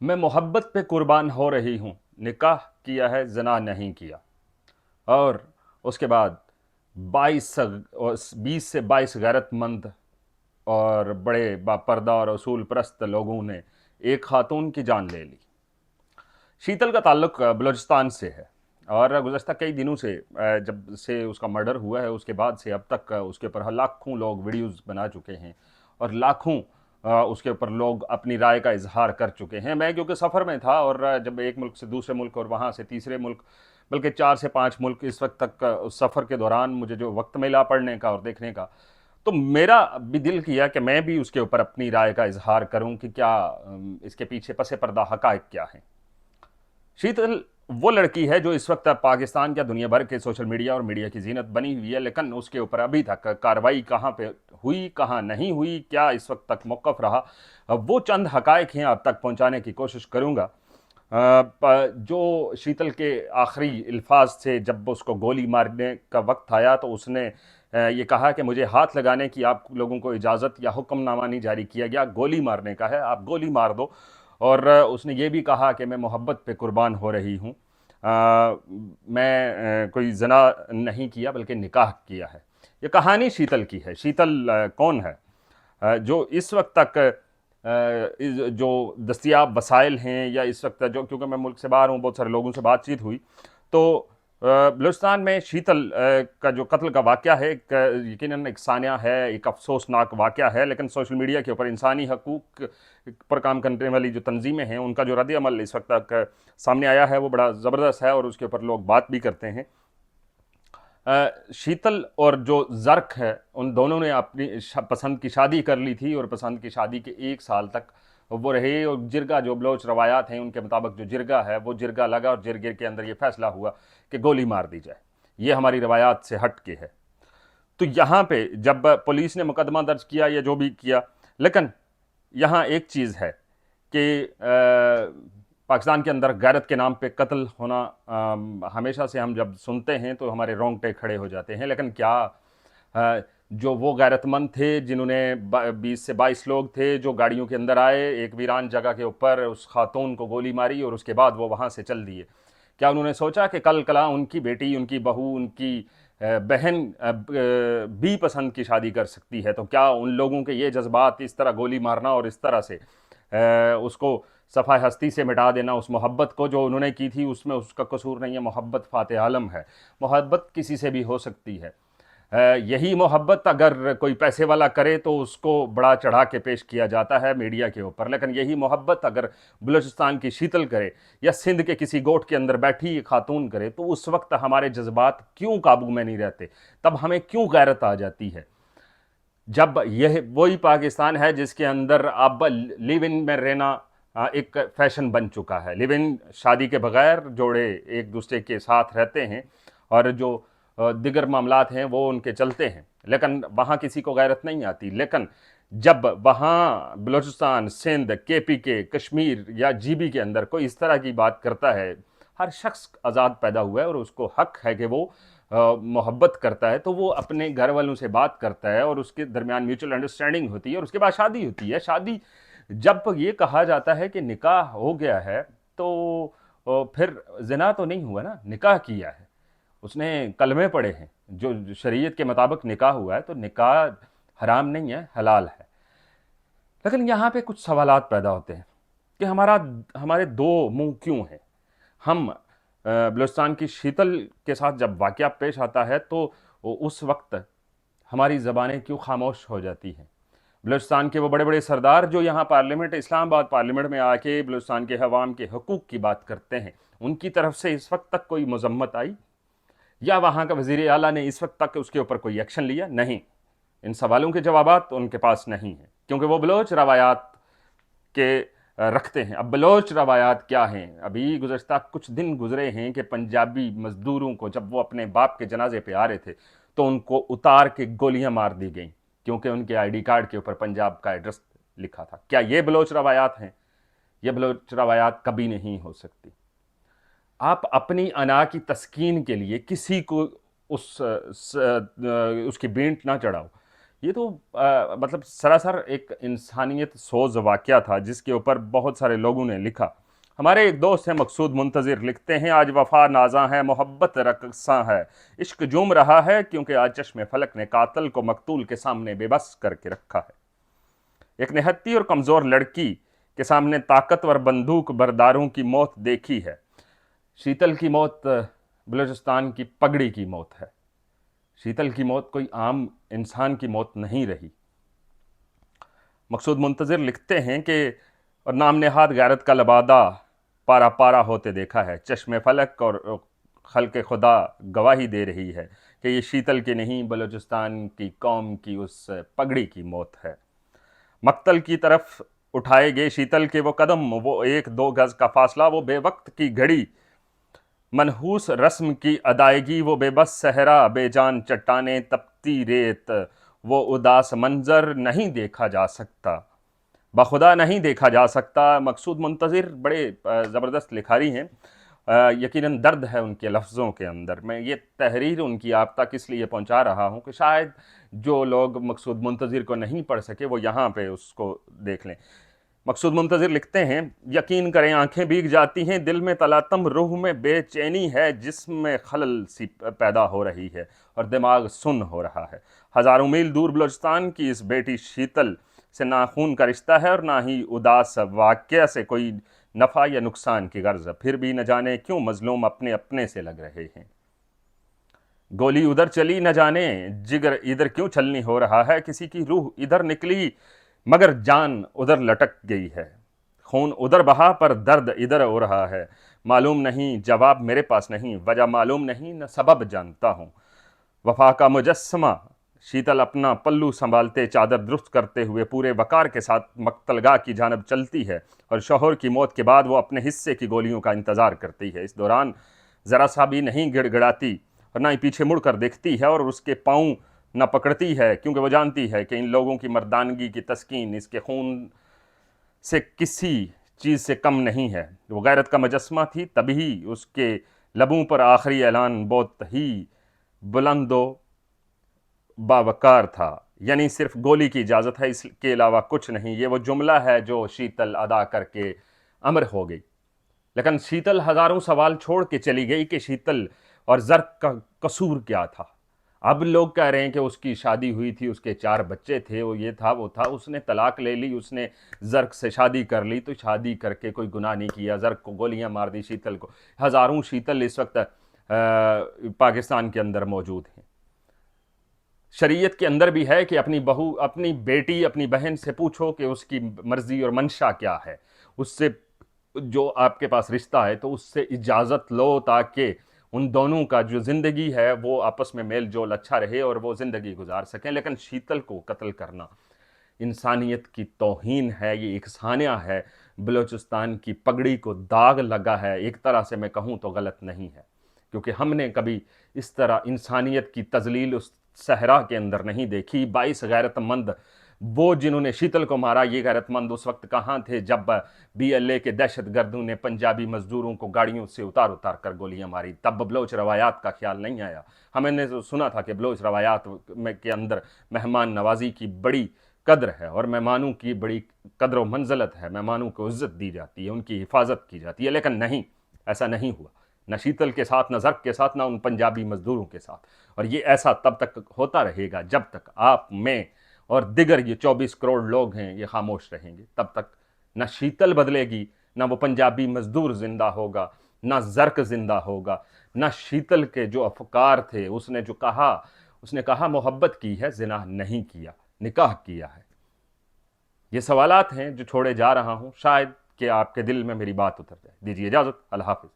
میں محبت پہ قربان ہو رہی ہوں، نکاح کیا ہے زنا نہیں کیا۔ اور اس کے بعد 20 سے 22 غیرت مند اور بڑے باپردہ اور اصول پرست لوگوں نے ایک خاتون کی جان لے لی۔ شیتل کا تعلق بلوچستان سے ہے، اور گزشتہ کئی دنوں سے جب سے اس کا مرڈر ہوا ہے اس کے بعد سے اب تک اس کے اوپر لاکھوں لوگ ویڈیوز بنا چکے ہیں، اور لاکھوں اس کے اوپر لوگ اپنی رائے کا اظہار کر چکے ہیں۔ میں کیونکہ سفر میں تھا، اور جب ایک ملک سے دوسرے ملک اور وہاں سے تیسرے ملک، بلکہ 4 سے 5 ملک اس وقت تک اس سفر کے دوران مجھے جو وقت ملا پڑھنے کا اور دیکھنے کا، تو میرا بھی دل کیا کہ میں بھی اس کے اوپر اپنی رائے کا اظہار کروں کہ کیا اس کے پیچھے پس پردہ حقائق کیا ہیں۔ شیتل وہ لڑکی ہے جو اس وقت پاکستان یا دنیا بھر کے سوشل میڈیا اور میڈیا کی زینت بنی ہوئی ہے، لیکن اس کے اوپر ابھی تک کارروائی کہاں پہ ہوئی، کہاں نہیں ہوئی، کیا اس وقت تک موقف رہا، وہ چند حقائق ہیں آپ تک پہنچانے کی کوشش کروں گا۔ جو شیتل کے آخری الفاظ تھے جب اس کو گولی مارنے کا وقت آیا، تو اس نے یہ کہا کہ مجھے ہاتھ لگانے کی آپ لوگوں کو اجازت یا حکم نامہ نہیں جاری کیا گیا، گولی مارنے کا ہے، آپ گولی مار دو۔ اور اس نے یہ بھی کہا کہ میں محبت پہ قربان ہو رہی ہوں، میں کوئی زنا نہیں کیا بلکہ نکاح کیا ہے۔ یہ کہانی شیتل کی ہے۔ شیتل کون ہے؟ جو اس وقت تک جو دستیاب وسائل ہیں، یا اس وقت جو، کیونکہ میں ملک سے باہر ہوں، بہت سارے لوگوں سے بات چیت ہوئی، تو بلوچستان میں شیتل کا جو قتل کا واقعہ ہے، یقیناً ایک سانحہ ہے، ایک افسوسناک واقعہ ہے، لیکن سوشل میڈیا کے اوپر انسانی حقوق پر کام کرنے والی جو تنظیمیں ہیں، ان کا جو رد عمل اس وقت تک سامنے آیا ہے وہ بڑا زبردست ہے، اور اس کے اوپر لوگ بات بھی کرتے ہیں۔ شیتل اور جو زرک ہے، ان دونوں نے اپنی پسند کی شادی کر لی تھی، اور پسند کی شادی کے 1 سال تک وہ رہے، اور جرگہ جو بلوچ روایات ہیں ان کے مطابق جو جرگہ ہے وہ جرگہ لگا، اور جرگے کے اندر یہ فیصلہ ہوا کہ گولی مار دی جائے۔ یہ ہماری روایات سے ہٹ کے ہے۔ تو یہاں پہ جب پولیس نے مقدمہ درج کیا یا جو بھی کیا، لیکن یہاں ایک چیز ہے کہ پاکستان کے اندر غیرت کے نام پہ قتل ہونا، ہمیشہ سے ہم جب سنتے ہیں تو ہمارے رونگٹے کھڑے ہو جاتے ہیں، لیکن کیا جو وہ غیرت مند تھے جنہوں نے 20 سے 22 لوگ تھے جو گاڑیوں کے اندر آئے، ایک ویران جگہ کے اوپر اس خاتون کو گولی ماری اور اس کے بعد وہ وہاں سے چل دیے، کیا انہوں نے سوچا کہ کل کلا ان کی بیٹی، ان کی بہو، ان کی بہن بھی پسند کی شادی کر سکتی ہے؟ تو کیا ان لوگوں کے یہ جذبات، اس طرح گولی مارنا اور اس طرح سے اس کو صفحہ ہستی سے مٹا دینا، اس محبت کو جو انہوں نے کی تھی، اس میں اس کا قصور نہیں ہے، محبت فاتح عالم ہے، محبت کسی سے بھی ہو سکتی ہے۔ یہی محبت اگر کوئی پیسے والا کرے تو اس کو بڑا چڑھا کے پیش کیا جاتا ہے میڈیا کے اوپر، لیکن یہی محبت اگر بلوچستان کی شیتل کرے یا سندھ کے کسی گوٹھ کے اندر بیٹھی خاتون کرے، تو اس وقت ہمارے جذبات کیوں قابو میں نہیں رہتے؟ تب ہمیں کیوں غیرت آ جاتی ہے؟ جب یہ وہی پاکستان ہے جس کے اندر اب لیو ان میں رہنا ایک فیشن بن چکا ہے، لیو ان شادی کے بغیر جوڑے ایک دوسرے کے ساتھ رہتے ہیں، اور جو دیگر معاملات ہیں وہ ان کے چلتے ہیں، لیکن وہاں کسی کو غیرت نہیں آتی۔ لیکن جب وہاں بلوچستان، سندھ، کے پی کے، کشمیر یا جی بی کے اندر کوئی اس طرح کی بات کرتا ہے، ہر شخص آزاد پیدا ہوا ہے اور اس کو حق ہے کہ وہ محبت کرتا ہے، تو وہ اپنے گھر والوں سے بات کرتا ہے، اور اس کے درمیان میوچل انڈرسٹینڈنگ ہوتی ہے، اور اس کے بعد شادی ہوتی ہے۔ شادی جب یہ کہا جاتا ہے کہ نکاح ہو گیا ہے، تو پھر زنا تو نہیں ہوا نا، نکاح کیا ہے، اس نے کلمے پڑھے ہیں، جو شریعت کے مطابق نکاح ہوا ہے، تو نکاح حرام نہیں ہے، حلال ہے۔ لیکن یہاں پہ کچھ سوالات پیدا ہوتے ہیں کہ ہمارے دو منہ کیوں ہیں؟ ہم بلوچستان کی شیتل کے ساتھ جب واقعہ پیش آتا ہے تو اس وقت ہماری زبانیں کیوں خاموش ہو جاتی ہیں؟ بلوچستان کے وہ بڑے بڑے سردار جو یہاں پارلیمنٹ، اسلام آباد پارلیمنٹ میں آ کے بلوچستان کے عوام کے حقوق کی بات کرتے ہیں، ان کی طرف سے اس وقت تک کوئی مذمت آئی؟ یا وہاں کا وزیر اعلیٰ نے اس وقت تک اس کے اوپر کوئی ایکشن لیا؟ نہیں۔ ان سوالوں کے جوابات ان کے پاس نہیں ہیں، کیونکہ وہ بلوچ روایات کے رکھتے ہیں۔ اب بلوچ روایات کیا ہیں؟ ابھی گزشتہ کچھ دن گزرے ہیں کہ پنجابی مزدوروں کو جب وہ اپنے باپ کے جنازے پہ آ رہے تھے تو ان کو اتار کے گولیاں مار دی گئیں، کیونکہ ان کے آئی ڈی کارڈ کے اوپر پنجاب کا ایڈریس لکھا تھا۔ کیا یہ بلوچ روایات ہیں؟ یہ بلوچ روایات کبھی نہیں ہو سکتی۔ آپ اپنی انا کی تسکین کے لیے کسی کو اس کی بینٹ نہ چڑھاؤ۔ یہ تو مطلب سراسر ایک انسانیت سوز واقعہ تھا جس کے اوپر بہت سارے لوگوں نے لکھا. ہمارے ایک دوست ہیں مقصود منتظر، لکھتے ہیں آج وفا نازاں ہے، محبت رقصاں ہے، عشق جھوم رہا ہے کیونکہ آج چشم فلک نے قاتل کو مقتول کے سامنے بے بس کر کے رکھا ہے. ایک نہتی اور کمزور لڑکی کے سامنے طاقتور بندوق برداروں کی موت دیکھی ہے. شیتل کی موت بلوچستان کی پگڑی کی موت ہے. شیتل کی موت کوئی عام انسان کی موت نہیں رہی. مقصود منتظر لکھتے ہیں کہ اور نام نہاد غیرت کا لبادہ پارا پارا ہوتے دیکھا ہے. چشم فلک اور خلق خدا گواہی دے رہی ہے کہ یہ شیتل کی نہیں بلوچستان کی قوم کی اس پگڑی کی موت ہے. مقتل کی طرف اٹھائے گئے شیتل کے وہ قدم، وہ 1-2 گز کا فاصلہ، وہ بے وقت کی گھڑی، منحوس رسم کی ادائیگی، وہ بے بس صحرا، بے جان چٹانیں، تپتی ریت، وہ اداس منظر نہیں دیکھا جا سکتا، بخدا نہیں دیکھا جا سکتا. مقصود منتظر بڑے زبردست لکھاری ہیں. یقیناً درد ہے ان کے لفظوں کے اندر. میں یہ تحریر ان کی آپ تک اس لیے پہنچا رہا ہوں کہ شاید جو لوگ مقصود منتظر کو نہیں پڑھ سکے وہ یہاں پہ اس کو دیکھ لیں. مقصود منتظر لکھتے ہیں یقین کریں آنکھیں بھیگ جاتی ہیں، دل میں تلاطم، روح میں بے چینی ہے، جسم میں خلل سی پیدا ہو رہی ہے اور دماغ سن ہو رہا ہے. ہزاروں میل دور بلوچستان کی اس بیٹی شیتل سے نہ خون کا رشتہ ہے اور نہ ہی اداس واقعہ سے کوئی نفع یا نقصان کی غرض. پھر بھی نہ جانے کیوں مظلوم اپنے اپنے سے لگ رہے ہیں. گولی ادھر چلی نہ جانے جگر ادھر کیوں چھلنی ہو رہا ہے. کسی کی روح ادھر نکلی مگر جان ادھر لٹک گئی ہے. خون ادھر بہا پر درد ادھر ہو رہا ہے. معلوم نہیں، جواب میرے پاس نہیں، وجہ معلوم نہیں، نہ سبب جانتا ہوں. وفا کا مجسمہ شیتل اپنا پلو سنبھالتے چادر درست کرتے ہوئے پورے وقار کے ساتھ مقتلگاہ کی جانب چلتی ہے اور شوہر کی موت کے بعد وہ اپنے حصے کی گولیوں کا انتظار کرتی ہے. اس دوران ذرا سا بھی نہیں گڑ گڑاتی اور نہ ہی پیچھے مڑ کر دیکھتی ہے اور اس کے پاؤں نہ پکڑتی ہے کیونکہ وہ جانتی ہے کہ ان لوگوں کی مردانگی کی تسکین اس کے خون سے کسی چیز سے کم نہیں ہے. وہ غیرت کا مجسمہ تھی، تبھی اس کے لبوں پر آخری اعلان بہت ہی بلند و باوقار تھا، یعنی صرف گولی کی اجازت ہے، اس کے علاوہ کچھ نہیں. یہ وہ جملہ ہے جو شیتل ادا کر کے امر ہو گئی. لیکن شیتل ہزاروں سوال چھوڑ کے چلی گئی کہ شیتل اور زرق کا قصور کیا تھا. اب لوگ کہہ رہے ہیں کہ اس کی شادی ہوئی تھی، اس کے 4 بچے تھے، وہ یہ تھا وہ تھا، اس نے طلاق لے لی، اس نے زرق سے شادی کر لی، تو شادی کر کے کوئی گناہ نہیں کیا. زرق کو گولیاں مار دی، شیتل کو. ہزاروں شیتل اس وقت پاکستان کے اندر موجود ہیں. شریعت کے اندر بھی ہے کہ اپنی بہو، اپنی بیٹی، اپنی بہن سے پوچھو کہ اس کی مرضی اور منشا کیا ہے، اس سے جو آپ کے پاس رشتہ ہے تو اس سے اجازت لو تاکہ ان دونوں کا جو زندگی ہے وہ آپس میں میل جول اچھا رہے اور وہ زندگی گزار سکیں. لیکن شیتل کو قتل کرنا انسانیت کی توہین ہے، یہ ایک سانیہ ہے، بلوچستان کی پگڑی کو داغ لگا ہے. ایک طرح سے میں کہوں تو غلط نہیں ہے کیونکہ ہم نے کبھی اس طرح انسانیت کی تذلیل اس صحرا کے اندر نہیں دیکھی. 22 غیرت مند وہ جنہوں نے شیتل کو مارا، یہ غیرت مند اس وقت کہاں تھے جب BLA کے دہشت گردوں نے پنجابی مزدوروں کو گاڑیوں سے اتار کر گولیاں ماری. تب بلوچ روایات کا خیال نہیں آیا. ہمیں نے سنا تھا کہ بلوچ روایات کے اندر مہمان نوازی کی بڑی قدر ہے اور مہمانوں کی بڑی قدر و منزلت ہے، مہمانوں کو عزت دی جاتی ہے، ان کی حفاظت کی جاتی ہے. لیکن نہیں، ایسا نہیں ہوا، نہ شیتل کے ساتھ، نہ زرق کے ساتھ، نہ ان پنجابی مزدوروں کے ساتھ. اور یہ ایسا تب تک ہوتا رہے گا جب تک آپ میں اور دیگر یہ 24 کروڑ لوگ ہیں یہ خاموش رہیں گے. تب تک نہ شیتل بدلے گی، نہ وہ پنجابی مزدور زندہ ہوگا، نہ زرق زندہ ہوگا، نہ شیتل کے جو افکار تھے. اس نے کہا محبت کی ہے، زنا نہیں کیا، نکاح کیا ہے. یہ سوالات ہیں جو چھوڑے جا رہا ہوں، شاید کہ آپ کے دل میں میری بات اتر جائے. دیجیے اجازت، اللہ حافظ.